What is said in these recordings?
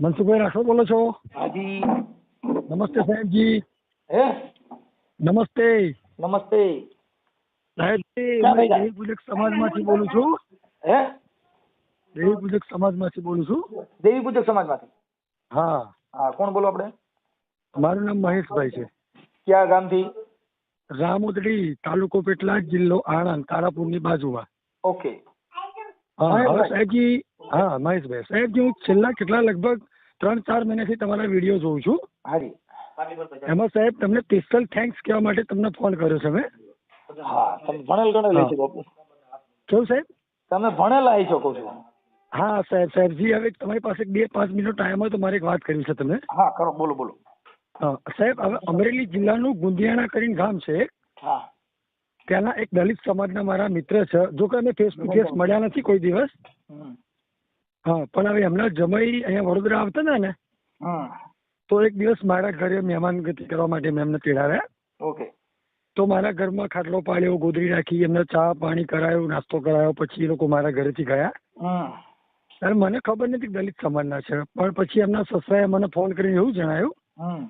મનસુખભાઈ રાઠોડ બોલો છો? હાજી. નમસ્તે સાહેબજી. હે નમસ્તે નમસ્તે સાહેબજી. ક્યાં હું ભેગા? દેવી પૂજક સમાજમાંથી બોલું છું. હે દેવી પૂજક સમાજમાંથી બોલું છું. દેવી પૂજક સમાજમાંથી? હા, હા, કોણ બોલો આપણે? મારું નામ મહેશભાઈ છે. ક્યાં ગામથી? રામોદડી, તાલુકો પેટલાદ, જિલ્લો આણંદ, તારાપુરની બાજુમાં. ઓકે. હા, હવે મહેશભાઈ. સાહેબજી. હા, મહેશભાઈ. સાહેબજી, હું છેલ્લા કેટલા લગભગ 3-4 મહિનાથી તમારા વિડીયો જોઉં છું. હાજી. એમાં સાહેબ તમને સ્પેશિયલ થેન્ક્સ કહેવા માટે તમને ફોન કર્યો છે મેં. હા, તમે ભણેલ ગણેલ છો બાપુ. કેવું સાહેબ? તમે ભણેલા છો કહું છું. હા સાહેબજી, હવે તમારી પાસે 2-5 મિનિટ ટાઈમ હોય તો મારે એક વાત કરવી છે તમને. હા, કરો, બોલો બોલો. હા સાહેબ, હવે અમરેલી જિલ્લાનું ગુંદિયાણા કરીને ગામ છે. હા. ત્યાંના એક દલિત સમાજના મારા મિત્ર છે. જો કે અમે ફેસ ટુ ફેસ મળ્યા નથી કોઈ દિવસ. હમ. હા, પણ હવે એમના જમાઈ અહીંયા વડોદરા આવતા હતા ને, હમ. તો એક દિવસ મારા ઘરે મહેમાનગતિ કરવા માટે મેં એમને તેડાવ્યા. ઓકે. તો મારા ઘરમાં ખાટલો પાડ્યો, ગોદડી રાખી, એમને ચા પાણી કરાયો, નાસ્તો કરાયો. પછી એ લોકો મારા ઘરેથી ગયા. હમ. ત્યારે મને ખબર નથી કે દલિત સમાજના છે, પણ પછી એમના સસરાએ મને ફોન કરીને એવું જણાવ્યું હમ.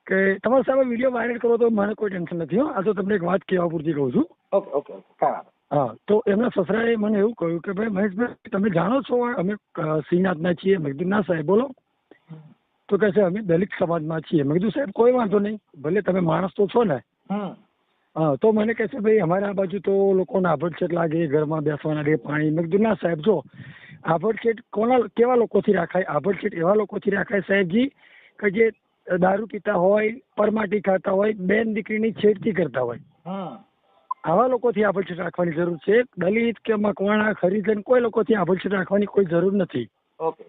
કે તમારે સાહેબ વિડીયો વાયરલ કરો તો મને કોઈ ટેન્શન નથી હો. આ તો તમને એક વાત કહેવા પૂરતી કહું છું. ઓકે ઓકે ઓકે, કાંઈ વાંધો. હા, તો એમના સસરાએ મને એવું કહ્યું કે ભાઈ મહેશભાઈ, તમે જાણો છો અમે શ્રીનાથના છીએ? મેં કીધું ના સાહેબ, બોલો. તો કહે છે અમે દલિત સમાજમાં છીએ. મેં કીધું સાહેબ કોઈ વાંધો નહીં, ભલે તમે માણસ તો છો ને. હમ. હા, તો મને કહે છે ભાઈ અમારે આ બાજુ તો લોકોને આભડછેટ લાગે, ઘરમાં બેસવાના દે પાણી. મેં કીધું ના સાહેબ, જો આભડછેટ કેવા લોકોથી રાખાય? આભડછેટ એવા લોકોથી રાખાય સાહેબજી કે જે દારૂ પીતા હોય, પરમાટી ખાતા હોય, બેન દીકરીની છેડતી કરતા હોય. હમ. આવા લોકોથી આભડછેટ રાખવાની જરૂર છે. દલિત કે મકવાણા, ખરીદન કોઈ લોકોથી આભડછેટ રાખવાની કોઈ જરૂર નથી. ઓકે.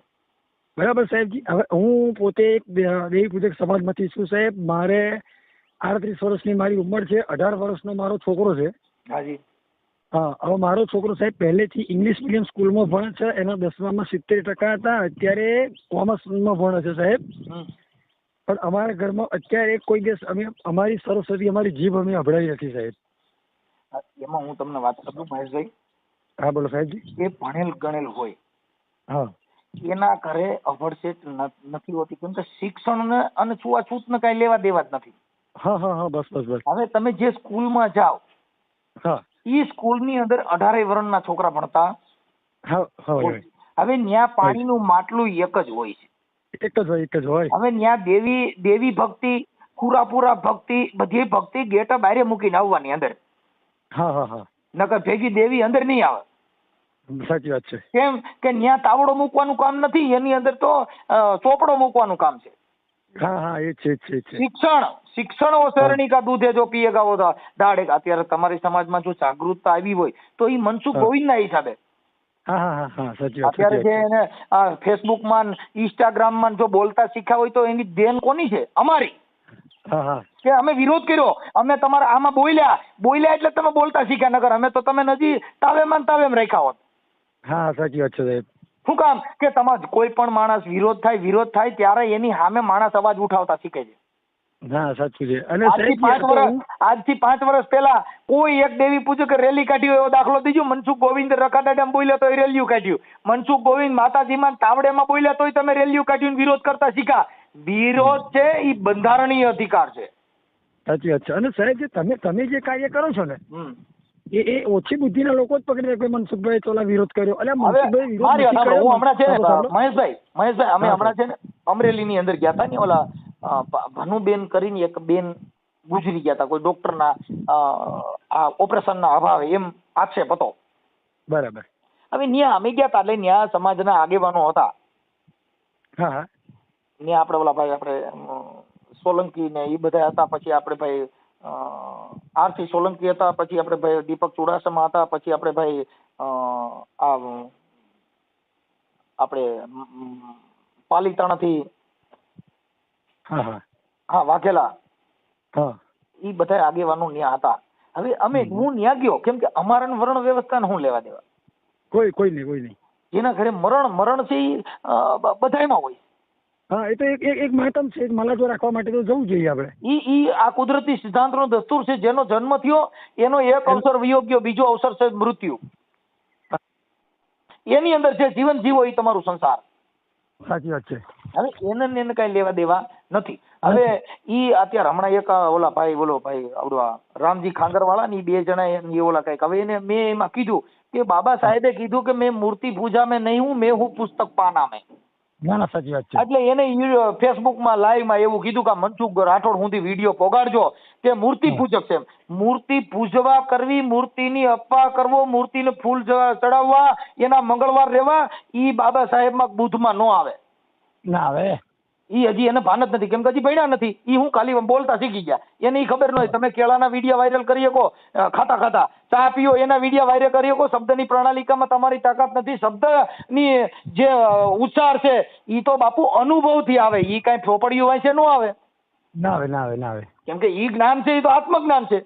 બરાબર સાહેબજી. હવે હું પોતે એક દેવી પૂજક સમાજમાંથી છું સાહેબ. મારે 38 વર્ષની મારી ઉંમર છે. 18 વર્ષનો મારો છોકરો છે. હાજી. હા, હવે મારો છોકરો સાહેબ પહેલેથી ઇંગ્લિશ મીડિયમ સ્કૂલમાં ભણે છે. એના 10મામાં 70% હતા. અત્યારે કોમર્સમાં ભણે છે સાહેબ. પણ અમારા ઘરમાં અત્યારે કોઈ દિવસ અમે અમારી સરસ્વતી, અમારી જીભ અમે અભડાઈ નથી સાહેબ. એમાં હું તમને વાત કરું મહેશભાઈ. હા બોલો સાહેબજી. એ ભણેલ ગણેલ હોય, હા એના ઘરે અભડછેટ નથી હોતી, કેમ કે શિક્ષણ અને છૂઆછૂતને કાંઈ લેવા દેવા જ નથી. હા હા હા, બસ બસ બસ. હવે તમે જે સ્કૂલમાં જાઓ, હા એ સ્કૂલની અંદર 18 વર્ષના છોકરા ભણતા હા હા હોય. હોય. હવે ન્યા પાણીનું માટલું એક જ હોય છે. એક જ હોય, એક જ હોય. હવે ન્યા દેવી ભક્તિ, પૂરા ભક્તિ, બધી ભક્તિ ગેટ બારે મૂકીને આવવાની અંદર. હા હા હા, નકર ભેગી દેવી અંદર નહીં આવે. સાચી વાત છે. કેમ કે ન્યા તાવડો મૂકવાનું કામ નથી, એની અંદર તો ચોપડો મૂકવાનું કામ છે. હા હા, એ છે છે. શિક્ષણ ઓ શરણી કા દૂધ હે જો પીએગા વો દાડેગા. અત્યારે તમારી સમાજમાં જો જાગૃતતા આવી હોય તો એ મનસુખ ગોવિંદના હિસાબે. હા હા હા હા, સાચી વાત. અત્યારે જે એને ફેસબુકમાં, ઇન્સ્ટાગ્રામમાં જો બોલતા શીખ્યા હોય તો એની દેન કોની છે? અમારી. હા હા, કે અમે વિરોધ કર્યો, અમે તમારા આમાં બોલ્યા એટલે તમે બોલતા શીખ્યા. નગર અમે તો તમે નજી તાવેમાં તાવેમ રાખ્યા હોત. હા, સાચી વાત છે સાહેબ. શું કામ કે તમારે કોઈ પણ માણસ વિરોધ થાય ત્યારે એની સામે માણસ અવાજ ઉઠાવતા શીખે છે. હા, સાચું છે. અને આજથી 5 વર્ષ પહેલા કોઈ એક દેવી પૂજક રેલી કાઢી એવો દાખલો દીજો. મનસુખ ગોવિંદ રખાડામાં બોલ્યા તો રેલીઓ કાઢ્યું. મનસુખ ગોવિંદ માતાજીમાં તાવડેમાં બોલ્યા તોય તમે રેલીઓ કાઢ્યું, વિરોધ કરતા શીખા. વિરોધ છે એ બંધારણીય અધિકાર છે. સાચી વાત છે. અને સાહેબ તમે જે કાર્ય કરો છો ને, એ ઓછી બુદ્ધિના લોકો જ પકડી રાખે. મનસુખભાઈ ચોલા વિરોધ કર્યો. એટલે મનસુખભાઈ વિરોધ કર્યો. હું હમણાં છે ને મહેશભાઈ, અમે હમણાં છે ને અમરેલીની અંદર ગયા હતા ને, ઓલા ભાનુબેન કરીને એક બેન ગુજરી ગયા હતા, કોઈ ડોક્ટરના આ ઓપરેશનના અભાવે, એમ આક્ષેપ હતો. બરાબર. હવે ન્યા અમે ગયા હતા, એટલે ન્યા સમાજના આગેવાનો હતા. હા હા, ન્યા આપણે ઓલા ભાઈ આપણે સોલંકી ને એ બધા હતા. પછી આપણે ભાઈ આરતી સોલંકી હતા. પછી આપણે ભાઈ દીપક ચુડાસમા હતા. પછી આપણે ભાઈ આપણે પાલીતાણાથી હા વાઘેલા, એ બધા આગેવાનો ન્યા હતા. હવે હું ન્યા ગયો, કેમ કે અમારા વર્ણ વ્યવસ્થાને હું લેવા દેવા? કોઈ નહીં. જેના ઘરે મરણ છે એ બધામાં હોય. હા, એ તો એક માતમ છે. મલાજો રાખવા માટે તો જવું જોઈએ આપણે. ઈ આ કુદરતી સિદ્ધાંતનો દસ્તુર છે. જેનો જન્મ થયો એનો એક અવસર વિયોગ ગયો, બીજો અવસર છે મૃત્યુ. એની અંદર જે જીવન જીવો એ તમારું સંસાર. સાચી વાત છે. હવે એને કઈ લેવા દેવા નથી. હવે ઈ અત્યારે હમણાં એક ઓલા ભાઈ આવડું આ રામજી ખાંગરવાળા ની 2 જણા એ ઓલા કઈક, હવે એને મેં એમાં કીધું કે બાબા સાહેબે કીધું કે મેં મૂર્તિ પૂજા में नहीं हूँ, मैं हूँ पुस्तक पाना में. ના ના સાચી વાત છે. એટલે એને ફેસબુક માં લાઈવ માં એવું કીધું કે મનસુખ રાઠોડ સુધી વિડીયો પોગાડજો કે મૂર્તિ પૂજક છે. મૂર્તિ પૂજવા કરવી, મૂર્તિની અપ્પા કરવો, મૂર્તિને ફૂલ ચડાવવા, એના મંગળવાર રહેવા, ઈ બાબા સાહેબ માં બુદ્ધમાં નો આવે. ના આવે. ઈ હજી એને ભાન જ નથી, કેમ કે હજી ભણ્યા નથી. ઈ હું ખાલી બોલતા શીખી ગયા, એને ઈ ખબર ન હોય. તમે કેળાના વિડીયો વાયરલ કરી શકો, ખાતા ચા પીઓ એના વિડીયો વાયરલ કરી શકો, શબ્દની પ્રણાલિકામાં તમારી તાકાત નથી. શબ્દની જે ઉચ્ચાર છે ઈ તો બાપુ અનુભવથી આવે, ઈ કઈ ચોપડીઓ વાંચે ન આવે. ના આવે. કેમ કે ઈ જ્ઞાન છે, ઈ તો આત્મજ્ઞાન છે.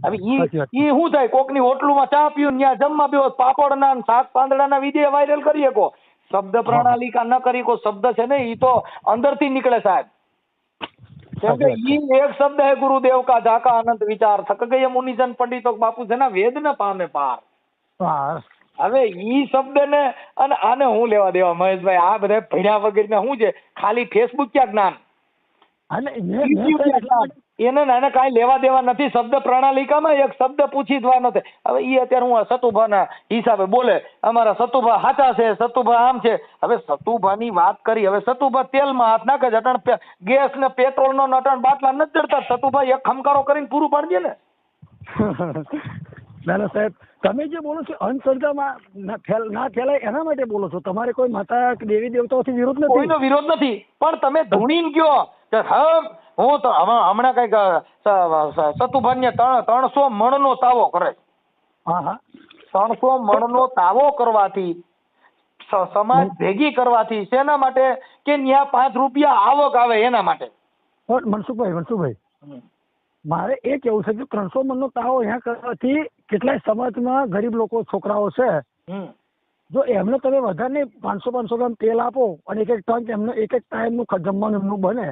હવે ઈ શું થાય, કોકની હોટલુમાં ચા પીવું, ત્યાં જમવા બેહો, પાપડના શાક પાંદડાના વિડીયો વાયરલ કરી શકો. શબ્દ પ્રણાલિકા ન કરી કો, શબ્દ છે ને ઈ તો અંદરથી નીકળે સાહેબ. કેમ કે ઈ એક શબ્દ હે ગુરુદેવ કા જાકા અનંત વિચાર, થક ગયે મુનિજન પંડિતો બાપુ જેના વેદ ન પામે પાર. હવે ઈ શબ્દ ને અને આને હું લેવા દેવા મહેશભાઈ, આ બધા ભણ્યા વગર શું છે, ખાલી ફેસબુક ક્યાં જ્ઞાન, એને કાંઈ લેવા દેવા નથી. શબ્દ પ્રણાલિકામાં એક શબ્દ પૂછી જવાનો છે. હવે ઈ અત્યારે હું સતુભાના હિસાબે બોલે, અમારા સતુભા સાચા છે, સતુભા આમ છે. હવે સતુભાની વાત કરી, હવે સતુભા તેલમાં હાથ નાખે છે, અટણ ગેસ ને પેટ્રોલ નો અટણ બાટલા નથી જડતા. સતુભા એક ખમકારો કરીને પૂરું પાડી દે ને. ના સાહેબ, તમે જે બોલો છો અંધશ્રદ્ધામાં ના ફેલાય એના માટે બોલો છો. તમારે કોઈ માતા દેવી દેવતાઓથી વિરોધ નથી? કોઈનો વિરોધ નથી, પણ તમે ધૂણીને કયો કે હું તો હમણાં કઈક સતુભાઈ 300 મણનો તાવો કરે. 300 મણનો તાવો કરવાથી, સમાજ ભેગી કરવાથી, શેના માટે કે ત્યાં 5 રૂપિયા આવક આવે એના માટે. મનસુખભાઈ મારે એ કેવું છે કે 300 મણનો તાવો અહીંયા કરવાથી કેટલાય સમાજમાં ગરીબ લોકો છોકરાઓ છે, જો એમને તમે વધારે 500 ગ્રામ તેલ આપો અને એક ટંક એમને એક ટાઈમ નું જમવાનું એમનું બને,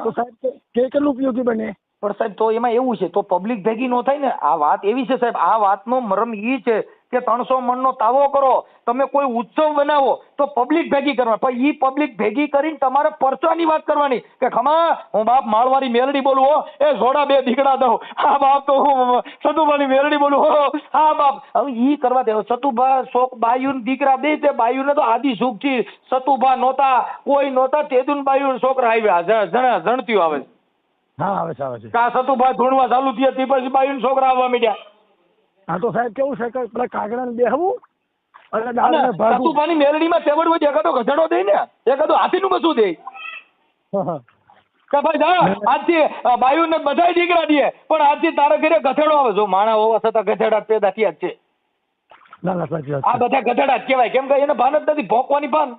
તો સાહેબ કેટલું ઉપયોગી બને. પણ સાહેબ તો એમાં એવું છે, તો પબ્લિક ભેગી નો થાય ને. આ વાત એવી છે સાહેબ, આ વાતનો મરમ ઈ છે કે 300 મણનો તાવો કરો, તમે કોઈ ઉત્સવ બનાવો તો પબ્લિક ભેગી કરવા, પણ ઈ પબ્લિક ભેગી કરીને તમારે પરચાની વાત કરવાની કે ખમા હું બાપ માળવારી મેલડી બોલું હો, એ જોડા 2 દીકડા દઉં, હા બાપ તો હું સતુભાની મેલડી બોલું હો, હા બાપ. હવે ઈ કરવા દે. સતુભા શોક બાયુન દીકરા દે તે બાયુને તો આદિ સુખ થી સતુભા નહોતા, કોઈ નહોતા, તેદુન બાયુ છોકરા આવ્યા, જણતીઓ આવે છે. આવે છે. કા સતુભા ધૂણવા ચાલુ થયા તે પછી બાયુ છોકરા આવવા માંડ્યા. હા તો સાહેબ કેવું છે કે પેલા કાગડાને બેહવું અને સતુભાની મેલડીમાં તેવડ હોય, એકાદો ગધેડો દે ને, એકાદો હાથીનું બસું દે કે ભાઈ જા આજથી બાયુ ને બધાય દીકરા દે, પણ આજથી તારા ઘરે ગધેડો આવે. જો માણા હોવા છતાં ગધેડા પેદા થયા જ છે. ના સાચી વાત. આ બધા ગધેડા જ કહેવાય, કેમ કે એને ભાન જ નથી ભોંકવાની ભાન.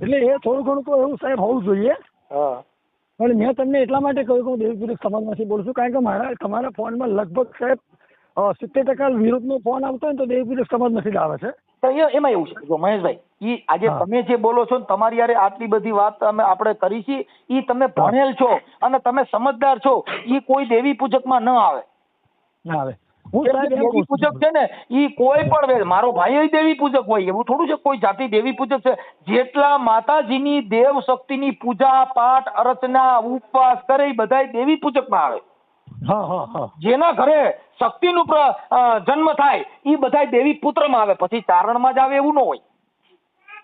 એટલે એ થોડું ઘણું તો એવું સાહેબ હોવું જોઈએ. પણ મેં તમને એટલા માટે કહ્યું કે હું દેવપુરક સમાજમાંથી બોલું છું, કારણ કે તમારા ફોનમાં લગભગ સાહેબ 70% વિરોધનો ફોન આવતો હોય ને તો દેવપુરક સમાજમાંથી જ આવે છે. એમાં એવું છે જો મહેશભાઈ, ઈ આજે તમે જે બોલો છો ને તમારી યારે આટલી બધી વાત આપણે કરી છે, ઈ તમે ભણેલ છો અને તમે સમજદાર છો, ઈ કોઈ દેવી પૂજકમાં ન આવે. ના આવે. દેવી પૂજક છે ને ઈ કોઈ પણ, મારો ભાઈ દેવી પૂજક હોય એવું થોડું છે કોઈ જાતિ દેવી પૂજક છે. જેટલા માતાજીની દેવ શક્તિની પૂજા પાઠ અર્ચના ઉપવાસ કરે બધા દેવી પૂજકમાં આવે. જેના ઘરે શક્તિનું જન્મ થાય ઈ બધા દેવી પુત્રમાં આવે, પછી ચારણમાં જ આવે એવું ન હોય.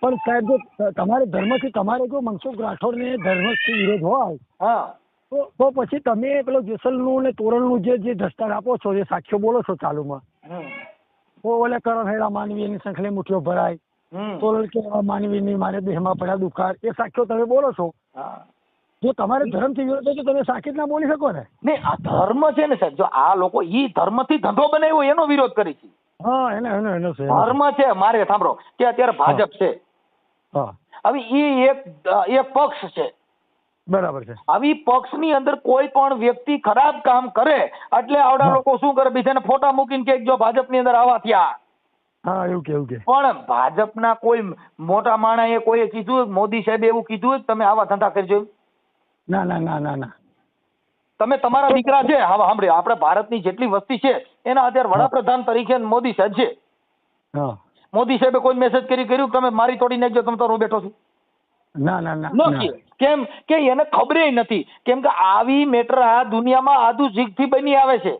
પણ સાહેબ જો તમારે ધર્મથી, તમારે જો મનસુખ રાઠોડને ધર્મથી વિરોધ હોય તો પછી તમે પેલો જેસલનું ને તોરણનું જે દસ્તાર આપો છો, જે સાક્ષ્યો બોલો છો ચાલુમાં, તો ઓલે કરણ હેડા માનવી એની સંખલે મુઠ્ઠીઓ ભરાય, તોરણ કે માનવીની મારે દેહમાં પડ્યા દુખાર, એ સાક્ષ્યો તમે બોલો છો. જો તમારે ધર્મથી વિરોધ હોય તો તમે સાખી જ ના બોલી શકો ને. નહીં, આ ધર્મ છે ને સાહેબ, જો આ લોકો ઈ ધર્મથી ધંધો બનાવ્યો એનો વિરોધ કરી છે. એનો છે ધર્મ છે. મારે સાંભળો કે અત્યારે ભાજપ છે, હવે ઈ એક પક્ષ છે, બરાબર છે. આવી પક્ષની અંદર કોઈ પણ વ્યક્તિ ખરાબ કામ કરે એટલે આવડા લોકો શું કરે, બીજાને ફોટા મૂકીને કે જો ભાજપની અંદર આવા થયા. એવું કે પણ ભાજપના કોઈ મોટા માણસે કોઈએ કીધું, મોદી સાહેબે એવું કીધું તમે આવા ધંધા કરજો? ના. તમે તમારા દીકરા છે, હવે સાંભળે, આપણે ભારતની જેટલી વસ્તી છે એના અત્યારે વડાપ્રધાન તરીકે મોદી સાહેબ છે. મોદી સાહેબે કોઈ મેસેજ કર્યું તમે મારી તોડી નાખજો, તમે તો હું બેઠો છું? ના ના ના ન કહે. કેમ કે એને ખબરે નથી, કેમ કે આવી મેટર આ દુનિયામાં આદુ જીગથી બની આવે છે.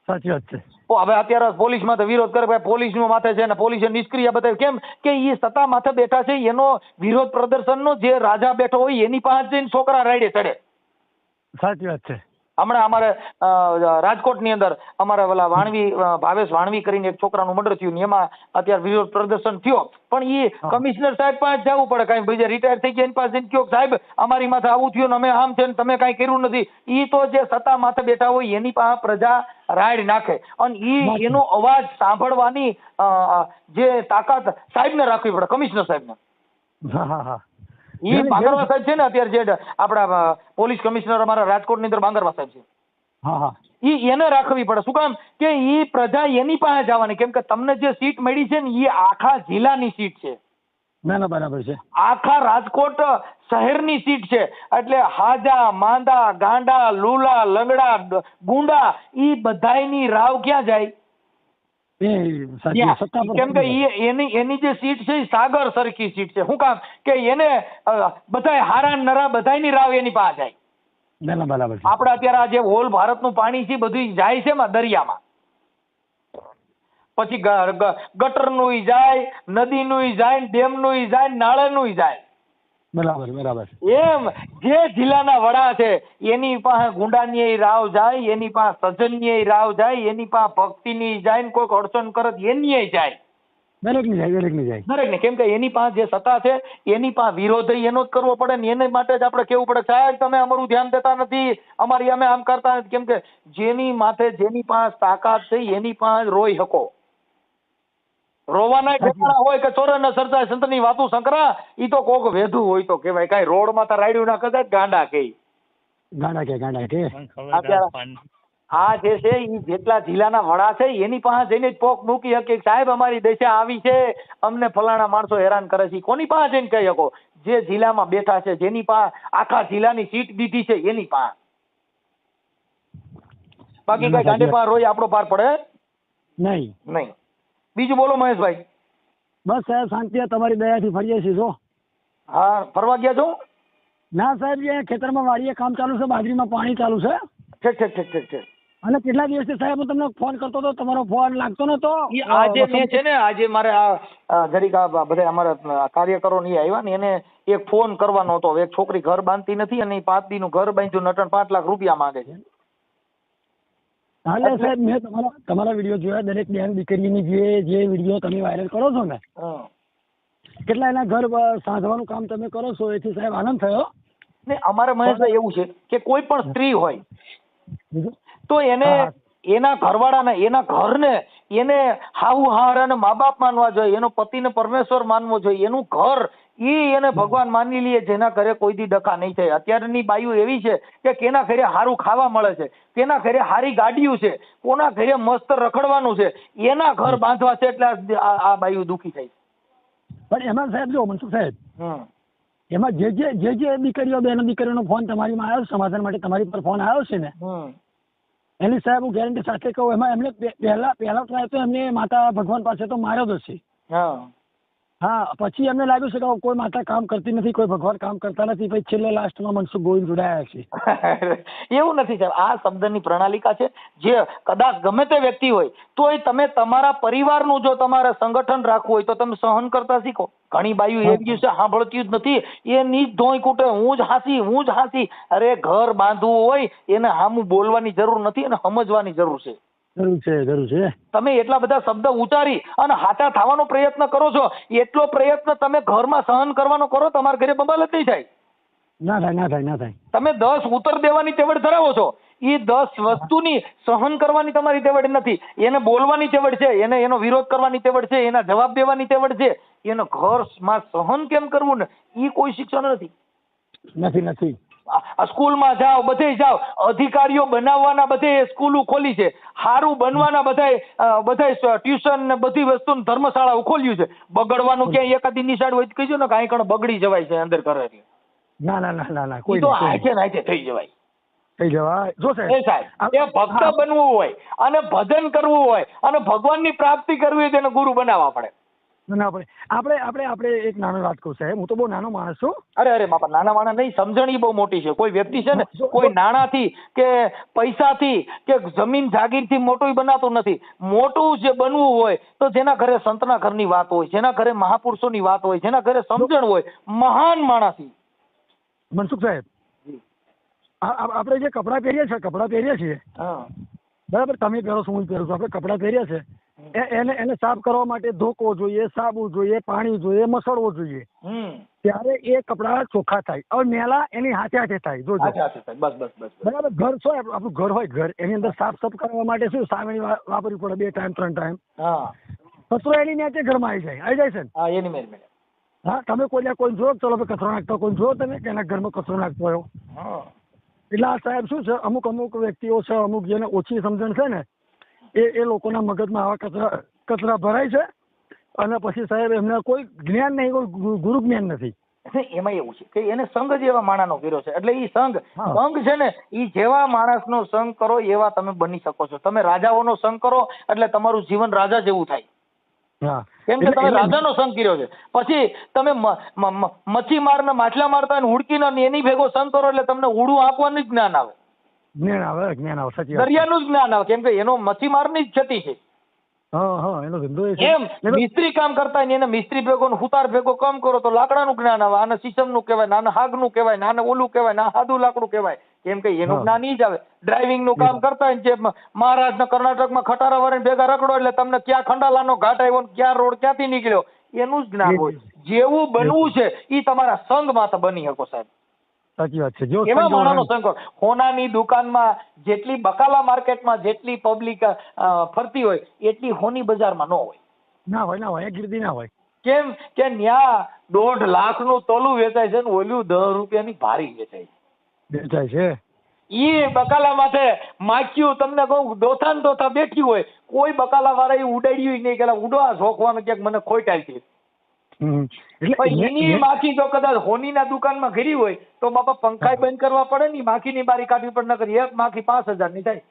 સાચી વાત છે. હવે અત્યારે પોલીસમાં તો વિરોધ કરે, ભાઈ પોલીસનું માથે છે ને પોલીસે નિષ્ક્રિય બતાવ્યું. કેમ કે એ સત્તા માથે બેઠા છે, એનો વિરોધ પ્રદર્શનનો જે રાજા બેઠો હોય એની પાસે જઈને છોકરા રાયડે ચડે. સાચી વાત છે. હમણાં અમારે રાજકોટની અંદર અમારે ઓલા વાણવી ભાવેશ વાણવી કરીને એક છોકરાનું મર્ડર થયું ને એમાં અત્યારે વિરોધ પ્રદર્શન થયો, પણ એ કમિશનર સાહેબ પાસે જવું પડે. કાંઈ બીજા રિટાયર થઈ ગયા એની પાસે કહ્યું સાહેબ અમારી માથે આવું થયું ને અમે આમ છે ને તમે કાંઈ કર્યું નથી. એ તો જે સત્તા માથે બેઠા હોય એની પાસે પ્રજા રાડ નાખે, અને એનો અવાજ સાંભળવાની જે તાકાત સાહેબને રાખવી પડે, કમિશનર સાહેબને. હા હા હા. એ બાંગરવા સાહેબ છે ને અત્યારે જે આપણા પોલીસ કમિશનર અમારા રાજકોટની અંદર બાંગરવા સાહેબ છે. હા હા. એને રાખવી પડે. શું કામ કે એ પ્રજા એની પાસે જવાની, કેમ કે તમને જે સીટ મળી છે ને એ આખા જિલ્લાની સીટ છે. ના ના બરાબર છે. આખા રાજકોટ શહેરની સીટ છે, એટલે હાજા માંદા ગાંડા લુલા લંગડા ગુંડા એ બધાયની રાવ ક્યાં જાય? કેમ કે એની જે સીટ છે એ સાગર સરખી સીટ છે. શું કામ કે એને બધાય હારા નરા બધાયની રાવ એની પાસે જાય. બરાબર. આપણે અત્યારે આ જે હોલ ભારતનું પાણી છે બધું જાય છે દરિયામાં, પછી ગટરનું જાય, નદીનું જાય, ડેમનું જાય, નાળાનું જાય. બરાબર. એમ જે જિલ્લાના વડા છે એની પાસે ગુંડાની રાવ જાય, એની પાસે સજનની રાવ જાય, એની પાસે ભક્તિની જાય ને કોઈક અડચણ કરે એની જાય. દરેકની જાય. કેમ કે એની પાસે જે સત્તા છે એની પાસે વિરોધ એનો જ કરવો પડે ને એને માટે જ આપણે કેવું પડે સાહેબ તમે અમારું ધ્યાન દેતા નથી, અમારી અમે આમ કરતા નથી. કેમ કે જેની માથે જેની પાસે તાકાત છે એની પાસે રોઈ શકો. રોવાના ઠેકાણા હોય કે ચોરને સરતા સંતની વાતું સંકરા, ઈ તો કોક વેધું હોય તો કહેવાય. કાંઈ રોડમાં તો રાડ્યું ના કદાચ ગાંડા કે આ જે છે એ જેટલા જિલ્લાના વડા છે એની પાસે જઈને જ પોક મૂકી શકે સાહેબ અમારી દશા આવી છે, અમને ફલાણા માણસો હેરાન કરે છે. કોની પાસે જઈને કહી શકો? જે જિલ્લામાં બેઠા છે, જેની પાસે આખા જિલ્લાની સીટ દીધી છે એની પાસે. બાકી કઈ ગાંડે પાસે રોય આપણો પાર પડે નહીં. બીજું બોલો મહેશભાઈ. બસ સાહેબ શાંતિ, તમારી દયાથી ફરીએ છીએ. જો હા, ફરવા ગયા છો? ના સાહેબ, એ ખેતરમાં વાડીએ કામ ચાલુ છે, બાજરીમાં પાણી ચાલુ છે. ઠીક. અને કેટલા દિવસથી સાહેબ હું તમને ફોન કરતો હતો, તમારો ફોન લાગતો નતો. આજે મેં છે ને આજે મારે આ જરીક બધા અમારા કાર્યકરો ની આવ્યા ને એને એક ફોન કરવાનો હતો. એક છોકરી ઘર બાંધતી નથી અને 5 દી નું ઘર બાંધ્યું, નટણ 5 લાખ રૂપિયા માંગે છે. હાલે સાહેબ, મેં તમારા વિડીયો જોયા, દરેક બેન દીકરીની જે વિડીયો તમે વાયરલ કરો છો ને, કેટલા એના ઘર સાંધવાનું કામ તમે કરો છો, એથી સાહેબ આનંદ થયો. ને અમારે મહેશભાઈ એવું છે કે કોઈ પણ સ્ત્રી હોય તો એને એના ઘરવાળાને, એના ઘરને એને હાહુ હાર અને મા બાપ માનવા જોઈએ, એનો પતિને પરમેશ્વર માનવો જોઈએ. એનું ઘર એને ભગવાન માની લઈએ, જેના ઘરે કોઈ દી ડખા નહીં થાય. અત્યારની બાઈઓ એવી છે કે કેના ઘરે સારું ખાવા મળે છે, કેના ઘરે સારી ગાડીઓ છે, કોના ઘરે મસ્ત રખડવાનું છે, એના ઘર બાંધવા છે એટલે આ બાઈઓ દુખી થાય. પણ એમાં સાહેબ જો મનસુખ સાહેબ, એમાં જે દીકરીઓ બેનો દીકરીઓનો ફોન તમારીમાં આવ્યો, સમાધાન માટે તમારી પર ફોન આવ્યો છે ને, એની સાહેબ હું ગેરંટી સાથે કહું, એમાં એમને પહેલા ટ્રાય તો એમને માતા ભગવાન પાસે તો માર્યો જ છે. હા, પછી એમને લાગ્યું છે કે કોઈ માતા કામ કરતી નથી, કોઈ ભગવાન કામ કરતા નથી, પછી છેલ્લે લાસ્ટમાં મનસુખ ગોવિંદ જોડાયા છે. એવું નથી સાહેબ, આ શબ્દની પ્રણાલિકા છે. જે કદાચ ગમે તે વ્યક્તિ હોય તોય તમે તમારા પરિવારનું જો તમારે સંગઠન રાખવું હોય તો તમે સહન કરતા શીખો. ઘણી બાઈઓ એવી છે સાંભળતી જ નથી, એની જ ધોઈ કૂટે, હું જ હાંસી. અરે ઘર બાંધવું હોય એને હામું બોલવાની જરૂર નથી અને સમજવાની જરૂર છે. જરૂર છે. તમે એટલા બધા શબ્દ ઉચ્ચારી અને હાથા થવાનો પ્રયત્ન કરો છો, એટલો પ્રયત્ન તમે ઘરમાં સહન કરવાનો કરો, તમારા ઘરે બબાલ જ નહીં થાય. ના થાય. તમે 10 ઉત્તર દેવાની તેવડ ધરાવો છો, એ 10 વસ્તુની સહન કરવાની તમારી તેવડ નથી. એને બોલવાની તેવડ છે, એને એનો વિરોધ કરવાની તેવડ છે, એના જવાબ દેવાની તેવડ છે. એનો ઘરમાં સહન કેમ કરવું ને એ કોઈ શિક્ષણ નથી. સ્કૂલમાં જાઓ, બધે જાઓ, અધિકારીઓ બનાવવાના બધે સ્કૂલો ખોલી છે, સારું બનવાના બધા ટ્યુશન ને બધી વસ્તુ ધર્મશાળાઓ ખોલ્યું છે. બગડવાનું ક્યાંય એકાદી નિશાળ હોય કહીજો ને કાંઈ કણ બગડી જવાય છે અંદર કરે એટલે. ના કોઈ તો હાથે થઈ જવાય. જો સાહેબ એ ભક્ત બનવું હોય અને ભજન કરવું હોય અને ભગવાનની પ્રાપ્તિ કરવી હોય તેને ગુરુ બનાવવા પડે. ના પડે. આપણે એક નાનો વાત કહું સાહેબ, હું તો બહુ નાનો માણસ છું. અરે બાપા, નાના માણસ નહીં, સમજણ ઈ બહુ મોટી છે. કોઈ વ્યક્તિ છે ને કોઈ નાણાથી કે પૈસાથી કે જમીન જાગીરથી મોટું બનાતું નથી. મોટું જે બનવું હોય તો જેના ઘરે સંતના ઘરની વાત હોય, જેના ઘરે મહાપુરુષોની વાત હોય, જેના ઘરે સમજણ હોય, મહાન માણસ. મનસુખ સાહેબ, આપણે જે કપડાં પહેરીએ છીએ બરાબર, તમે પહેરો છો, હું પહેરું છું, આપણે કપડાં પહેરીએ છીએ એને સાફ કરવા માટે ધોકો જોઈએ, સાબુ જોઈએ, પાણી જોઈએ, મસળવો જોઈએ, ત્યારે એ કપડાં ચોખ્ખા થાય. હવે મેલા એની હાથે થાય. જોજો બરાબર, ઘર છો આપણું ઘર હોય, ઘર એની અંદર સાફ કરવા માટે શું સામેની વાપરવી પડે 2 ટાઈમ 3 ટાઈમ. કચરો એની નીચે ઘરમાં આવી જાય છે ને. હા, તમે કોઈ જો ચલો કચરો નાખતો કોઈ જો તમે કે એના ઘરમાં કચરો નાખતો હોય. એટલે આ સાહેબ શું છે, અમુક વ્યક્તિઓ છે, અમુક જેને ઓછી સમજણ છે ને એ લોકોના મગજમાં આવા કચરા ભરાય છે અને પછી સાહેબ એમને કોઈ જ્ઞાન નહીં, કોઈ ગુરુ જ્ઞાન નથી. એમાં એવું છે કે એને સંઘ જ એવા માણસનો કર્યો છે. એટલે ઈ સંઘ છે ને, ઈ જેવા માણસનો સંગ કરો એવા તમે બની શકો છો. તમે રાજાઓનો સંગ કરો એટલે તમારું જીવન રાજા જેવું થાય. કેમ કે તમે રાજાનો સંગ કર્યો છે. પછી તમે મચ્છીમાર ને માછલા મારતા હુડકીના એની ભેગો સંગ કરો એટલે તમને ઉડું આપવાનું જ જ્ઞાન આવે. દરિયાનું જ જ્ઞાન આવે, કેમ કે એનો મચ્છીમારની જ ક્ષતિ છે. એનો ધંધો એમ મિસ્ત્રી કામ કરતા એને મિસ્ત્રી ભેગો હુતાર ભેગો કામ કરો તો લાકડાનું જ્ઞાન આવે. આને શીશમનું કહેવાય, નાના હાગનું કહેવાય, નાને ઓલું કહેવાય, ના સાદું લાકડું કહેવાય. કેમ કે એનું જ્ઞાન ઈ જ આવે. ડ્રાઇવિંગ નું કામ કરતા જે મહારાષ્ટ્ર કર્ણાટકમાં ખટારા વાળા ભેગા રખડો એટલે તમને ક્યાં ખંડાલાનો ઘાટ આવ્યો, ક્યાં રોડ ક્યાંથી નીકળ્યો એનું જ જ્ઞાન હોય. જેવું બનવું છે ઈ તમારા સંઘમાં તો બની શકો સાહેબ. સાચી વાત છે. એવા માણસનો સંગ. હોનાની દુકાનમાં જેટલી બકાલા માર્કેટમાં જેટલી પબ્લિક ફરતી હોય એટલી હોની બજારમાં ના હોય એક ગીર્દી ના હોય. કેમ કે ન્યા 1.5 લાખનું તોલું વેચાય છે ને ઓલું 10 રૂપિયાની ભારી વેચાય છે. ઈ બકાલા માથે માખ્યું તમને કહું દોથા બેઠી હોય, કોઈ બકાલા વાળા એ ઉડાડ્યું નહીં કે ઉડવા ઝોકવાનું ક્યાંક મને ખોટાય છે. એની માખી જો કદાચ હોનીના દુકાનમાં ઘરી હોય તો બાપા પંખા બંધ કરવા પડે ને, માખીની બારી કાઢવી પડે, નકર એક માખી 5000 ની થાય.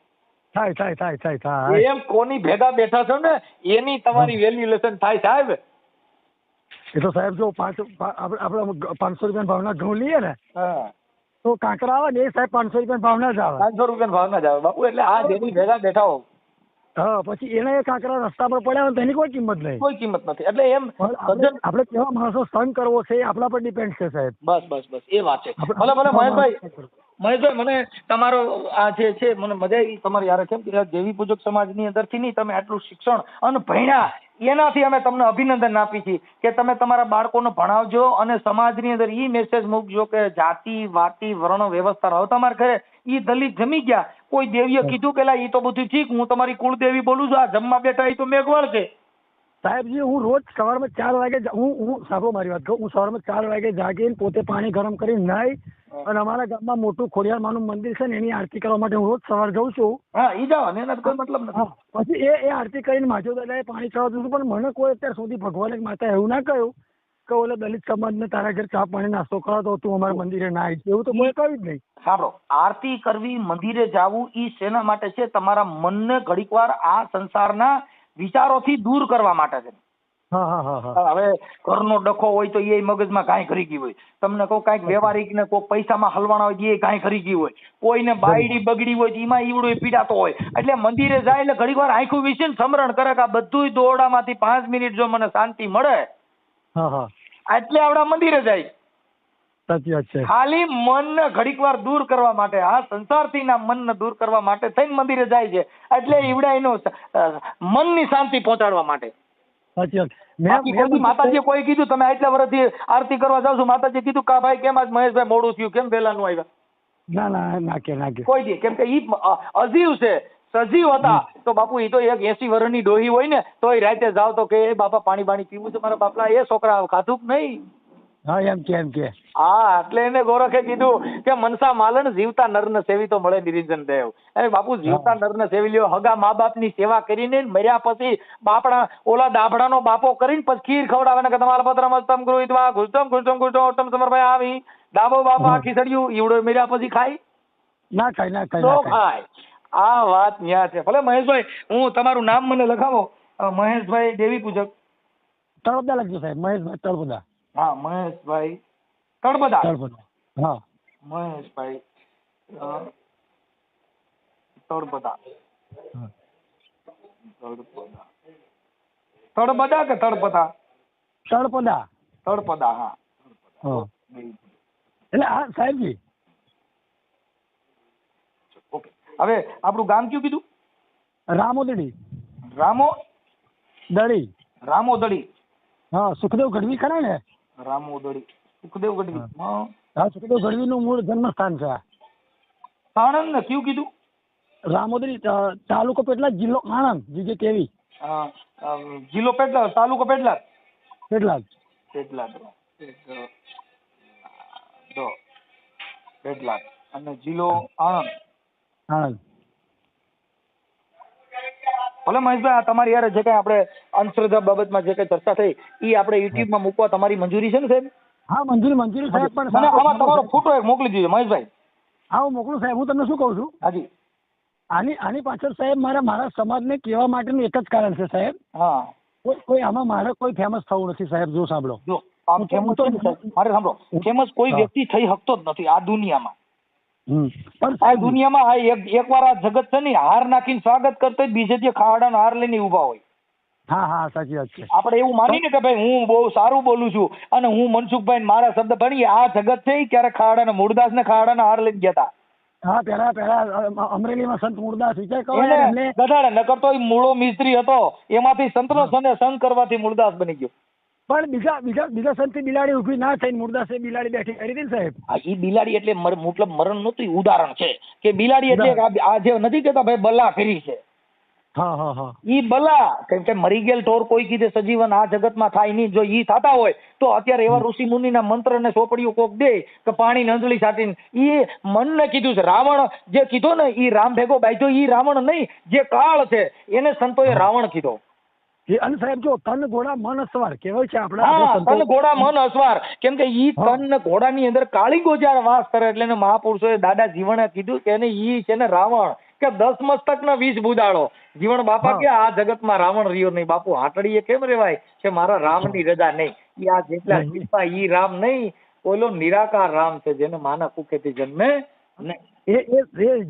એમ કોની ભેગા બેઠા છો ને એની તમારી વેલ્યુએશન થાય સાહેબ. એ તો સાહેબ જો આપણે 500 રૂપિયા ભાવના ઘઉં લઈએ ને તો કાંકરા આવે ને એ સાહેબ 500 રૂપિયા ભાવના જ આવે. 500 રૂપિયા ભાવના જ આવે બાપુ. એટલે આ જેની ભેગા બેઠા હો પછી એને કાંકરા રસ્તા પર પડ્યા તેની કોઈ કિંમત નથી. એટલે એમ આપણે કેવા માણસો સંગ કરવો છે આપણા પર ડિપેન્ડ છે સાહેબ. બસ એ વાત છે. ભલે મહેશભાઈ મને તમારો આ જે છે મને મજા આવી તમારી યાર. કેમ કે દેવી પૂજક સમાજની અંદરથી નહીં તમે આટલું શિક્ષણ અને ભણ્યા એનાથી અમે તમને અભિનંદન આપી છીએ કે તમે તમારા બાળકોને ભણાવજો અને સમાજની અંદર ઈ મેસેજ મૂકજો કે જાતિ વાતી વર્ણ વ્યવસ્થા રહો તમારા ઘરે. ઈ દલિત જમી ગયા, કોઈ દેવીએ કીધું કે ઈ તો બધું ઠીક, હું તમારી કુળદેવી બોલું છું, આ જમવા બેઠા ઈ તો મેઘવાળ છે. સાહેબજી હું રોજ સવારમાં 4 વાગે હું સાંભળો મારી વાત કહું, હું સવારમાં 4 વાગે જાગીને પોતે પાણી ગરમ કરીને નાઈ અને અમારા ગામમાં મોટું ખોડિયારમાંનું મંદિર છે ને એની આરતી કરવા માટે હું રોજ સવાર જઉં છું. ઈ જાવ ને એના કોઈ મતલબ નથી. પછી એ આરતી કરીને માજો દાદાએ પાણી ચડાવતું હતું, પણ મને કોઈ અત્યાર સુધી ભગવાને માતા એવું ના કહ્યું કે ઓલે દલિત સમાજને તારા ઘર ચા પાણી નાસ્તો કરાવતો તું અમારા મંદિરે ના આવી. એવું તો કોઈ કહ્યું જ નહીં. સાંભળો, આરતી કરવી મંદિરે જવું ઈ શેના માટે છે? તમારા મનને ઘડીક વાર આ સંસારના વિચારોથી દૂર કરવા માટે છે. હવે ઘરનો ડખો હોય તો એ મગજમાં કાંઈ કરી ગઈ હોય, તમને કહું કાંઈક વ્યવહારિક ને કોઈ પૈસામાં હલવાના હોય એ કાંઈ કરી ગઈ હોય, કોઈને બાયડી બગડી હોય એમાં ઈવડો પીડાતો હોય. એટલે મંદિરે જાય એટલે ઘડીક વાર આંખું વિશે સ્મરણ કરે કે આ બધું દોરડામાંથી 5 મિનિટ જો મને શાંતિ મળે એટલે આપડા મંદિરે જાય. સાચી વાત છે. ખાલી મનને ઘડીક વાર દૂર કરવા માટે, આ સંસારથી ના મનને દૂર કરવા માટે થઈને મંદિરે જાય છે. એટલે ઈવડા એનો મનની શાંતિ પહોંચાડવા માટે. માતાજી કોઈ કીધું તમે આટલા વર્ષથી આરતી કરવા જાવ છો, માતાજી કીધું કા ભાઈ કેમ આજ મહેશભાઈ મોડું થયું, કેમ વહેલા નું આવ્યા? ના કોઈ દે. કેમ કે ઈ અજીવ છે, સજીવ હતા તો બાપુ ઈ તો એક 80 વર્ષની ડોહી હોય ને તો એ રાતે જાવ તો કે બાપા પાણી પીવું છે મારા બાપલા. એ છોકરા ખાધું નહીં. એમ કે એટલે એને ગોરખે કીધું કે મનસા માલણ જીવતા નરને સેવી તો મળે નિરંજન દેવ. અરે બાપુ જીવતા નરને સેવી લ્યો, હગા મા બાપની સેવા કરીને મર્યા પછી બાપડા ઓલા દાભડાનો બાપો કરીને પછી ખીર ખવડાવે ને કે તમારા પત્ર મસ્તમ ગૃહિતવા ઘુસમ ઓટમ સમરભાઈ આવી ડાબો બાપા આખી સડ્યું ઈવડો મર્યા પછી ખાય ના ખાય. આ વાત ન્યા છે. ભલે મહેશભાઈ હું તમારું નામ મને લખાવો, મહેશભાઈ દેવી પૂજક. તળપદા લખજો સાહેબ, મહેશભાઈ તળપદા. હા, મહેશભાઈ તળપદા. તળપદા, હા. મહેશભાઈ તળપદા. હા. તળપદા કે તળપદા? તળપદા. તળપદા, હા. હા. એટલે હા સાહેબજી. ઓકે, હવે આપણું ગામ કયું કીધું? રામોદડી. રામોદડી. રામોદડી. હા, સુખદેવ ગઢવી ખરા ને? રામોદડી, સુખદેવ ગઢવી. હા, સુખદેવ ગઢવી નું મૂળ જન્મસ્થાન છે. આણંદ ને કયું કીધું? રામોદડી, તાલુકો પેટલાદ, જિલ્લો આણંદ, જીજે કેવી. જિલ્લો પેટલાદ, તાલુકો પેટલાદ. પેટલાદ. પેટલાદ. પેટલાદ અને જિલ્લો આણંદ. આણંદ. ભલે મહેશભાઈ, આ તમારી યાર જે કઈ આપણે અંધશ્રદ્ધા બાબતમાં જે કઈ ચર્ચા થઈ એ આપણે યુટ્યુબ માં મૂકવા તમારી મંજૂરી છે ને સાહેબ? હા, મંજૂરી સાહેબ. પણ મને આમાં તમારો ફોટો એક મોકલી દીધો મહેશભાઈ. હા, હું મોકલું સાહેબ. હું તમને શું કહું છું, હાજી, આની પાછળ સાહેબ મારા સમાજને કહેવા માટેનું એક જ કારણ છે સાહેબ. હા, કોઈ આમાં મારે કોઈ ફેમસ થવું નથી સાહેબ. જો સાંભળો, જો આમ ફેમસ મારે સાંભળો, ફેમસ કોઈ વ્યક્તિ થઈ શકતો જ નથી આ દુનિયામાં. પણ આ દુનિયામાં આ એકવાર આ જગત છે ને હાર નાખીને સ્વાગત કરતો જ બીજે જે ખાડાનો હાર લઈને ઉભા હોય. હા હા, સાચી વાત છે. આપણે એવું માનીને કે ભાઈ હું બહુ સારું બોલું છું અને હું મનસુખભાઈ મારા શબ્દ ભણી આ જગત છે ક્યારે ખાડાના મૂળદાસ ને ખાડાના હાર લઈને ગયા હતા. હા, પેલા અમરેલીમાં સંત મૂળદાસ વિચાર કરો એને ગધાડે ન કરતો એ મૂળો મિસ્ત્રી હતો, એમાંથી સંતનો સંગ કરવાથી મૂળદાસ બની ગયો. પણ બીજા સંતથી બિલાડી ઉભી ના થઈને મૂળદાસે બિલાડી બેઠી કરી હતી સાહેબ. એ બિલાડી એટલે મતલબ મરણ નતું, ઉદાહરણ છે કે બિલાડી એટલે આ જે નથી કેતા ભાઈ બલા ફેરી છે. હા હા હા, ઈ બલા કેમ કે મરી ગયેલ ઢોર કોઈ કીધે સજીવન આ જગતમાં થાય નહીં. જો ઈ થતા હોય તો અત્યારે એવા ઋષિ મુનિના મંત્ર ને ચોપડીઓ કોક દે કે પાણી નંજળી છાટીને ઈ મનને કીધું છે. રાવણ જે કીધો ને ઈ રામ ભેગો બાજ્યો, ઈ રાવણ નહીં, જે કાળ છે એને સંતોએ રાવણ કીધો. અને સાહેબ જો તન ઘોડા મન અસવાર કહેવાય છે આપણે. હા, તન ઘોડા મન અસવાર. કેમ કે ઈ તન ઘોડાની અંદર કાળીગો જયારે વાસ કરે એટલે મહાપુરુષોએ દાદા જીવણે કીધું કે ઈ છે ને રાવણ કે 10 મસ્તક ના 20 બુદાળો. જીવણ બાપા કે આ જગતમાં રાવણ રહ્યો નહીં. બાપુ હાટડીએ કેમ રેવાય કે મારા રામની રજા નહીં. ઈ આ જેટલા જીવતા ઈ રામ નહીં, ઓલો નિરાકાર રામ છે જેને માના કુખેથી જન્મે નહીં. એ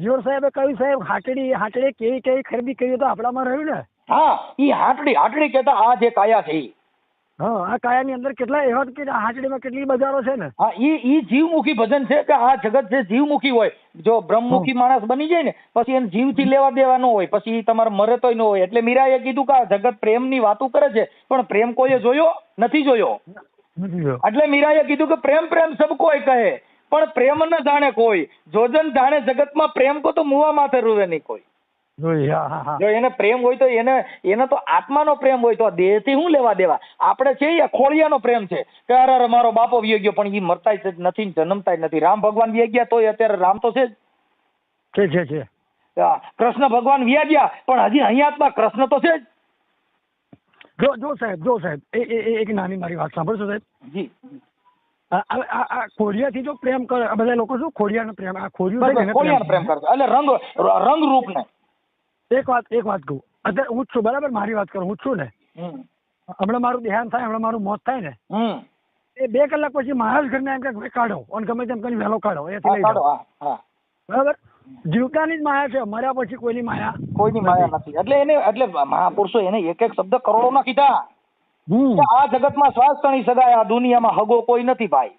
જીવણ સાહેબે કહ્યું સાહેબ હાટડી કેવી ખરીદી કરી તો આપણામાં રહ્યું ને. હા, ઈ હાટડી કહેતા આ જે કાયા છે ઈ. હા, આ કાયાની અંદર કેટલા એવા કે હાટડીમાં કેટલી બજારો છે ને. હા, ઈ જીવમુખી ભજન છે કે આ જગત જે જીવમુખી હોય, જો બ્રહ્મમુખી માણસ બની જાય ને પછી એને જીવથી લેવા દેવા ન હોય, પછી તમારે મરે તોય ન હોય. એટલે મીરાએ કીધું કે આ જગત પ્રેમની વાતો કરે છે પણ પ્રેમ કોઈએ જોયો નથી જોયો. એટલે મીરાએ કીધું કે પ્રેમ સબ કોઈ કહે પણ પ્રેમ ન જાણે કોઈ, જોજન જાણે જગતમાં પ્રેમ કો તો મુવા માથે રૂવે નહીં કોઈ. જો એને પ્રેમ હોય તો એને તો આત્માનો પ્રેમ હોય તો દેહ થી શું લેવા દેવા. આપણે છે એ ખોળિયાનો પ્રેમ છે કે અરે મારો બાપો વ્યો ગયો પણ એ મરતાય જ નથી, જન્મતાય નથી. રામ ભગવાન વ્યા ગયા તોય અત્યારે રામ તો છે જ. કૃષ્ણ ભગવાન વ્યા ગયા પણ હજી અહીંયા કૃષ્ણ તો છે જ. જો સાહેબ એક નાની મારી વાત સાંભળશો સાહેબ જી. આ ખોડિયાથી જો પ્રેમ કરે બધા લોકો શું ખોડિયાનો પ્રેમ, આ ખોડિયાનો પ્રેમ કરે એટલે રંગ રૂપ ને. એક વાત કહું, અત્યારે હું જ છું બરાબર, મારી વાત કરું, હું જ છું ને, હમણાં મારું દેહાંત થાય, હમણાં મારું મોત થાય ને એ 2 કલાક પછી મારા જ ઘરના એમ કે કાઢો અને ગમે તેમ કરીને વહેલો કાઢો એથી લઈ જાઓ. બરાબર, જીવતાની જ માયા છે, મર્યા પછી કોઈની માયા નથી. એટલે મહાપુરુષો એને એક શબ્દ કરોડો ના કીધા. આ જગતમાં શ્વાસ તણી સગાય, આ દુનિયામાં હગો કોઈ નથી ભાઈ.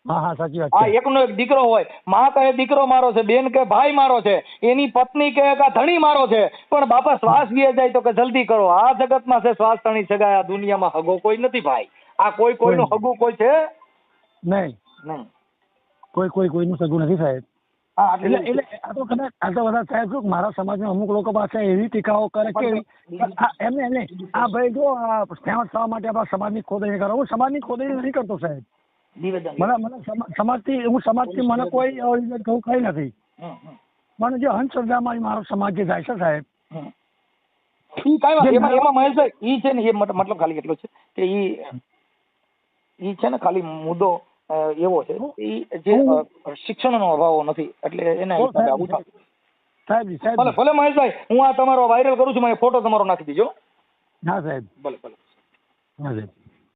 હા, સાચી વાત. હા, એકનો એક દીકરો હોય, માં કહે દીકરો મારો છે, બેન કે ભાઈ મારો છે, એની પત્ની કહે કે ધણી મારો છે, પણ બાપા શ્વાસ વીએ જાય તો કે જલ્દી કરો. આ જગતમાં છે શ્વાસ તણી સગાય, આ દુનિયામાં હગો કોઈ નથી ભાઈ. આ કોઈનું હગું કોઈ છે નહીં. કોઈનું સગું નથી સાહેબ. હા, એટલે આ તો બધા સાહેબ શું મારા સમાજના અમુક લોકો પાસે એવી ટીકાઓ કરે કે એમને આ ભાઈ જો ફેમસ થવા માટે આપણા સમાજની ખોદણી કરો. હું સમાજની ખોદણી નથી કરતો સાહેબ. મને સમાજથી મને કોઈ કહું કઈ નથી. મને જે અંધશ્રદ્ધામાં મારો સમાજ જે જાય છે સાહેબ, એમાં મહેશભાઈ ઈ છે ને એ મતલબ ખાલી એટલો છે કે ઈ છે ને ખાલી મુદ્દો એવો છે જે શિક્ષણનો અભાવ નથી એટલે એના હિસાબે આવું થાય. ભલે મહેશભાઈ, હું આ તમારો વાયરલ કરું છું, મને ફોટો તમારો નાખી દીજો. હા સાહેબ. ભલે. હા સાહેબ.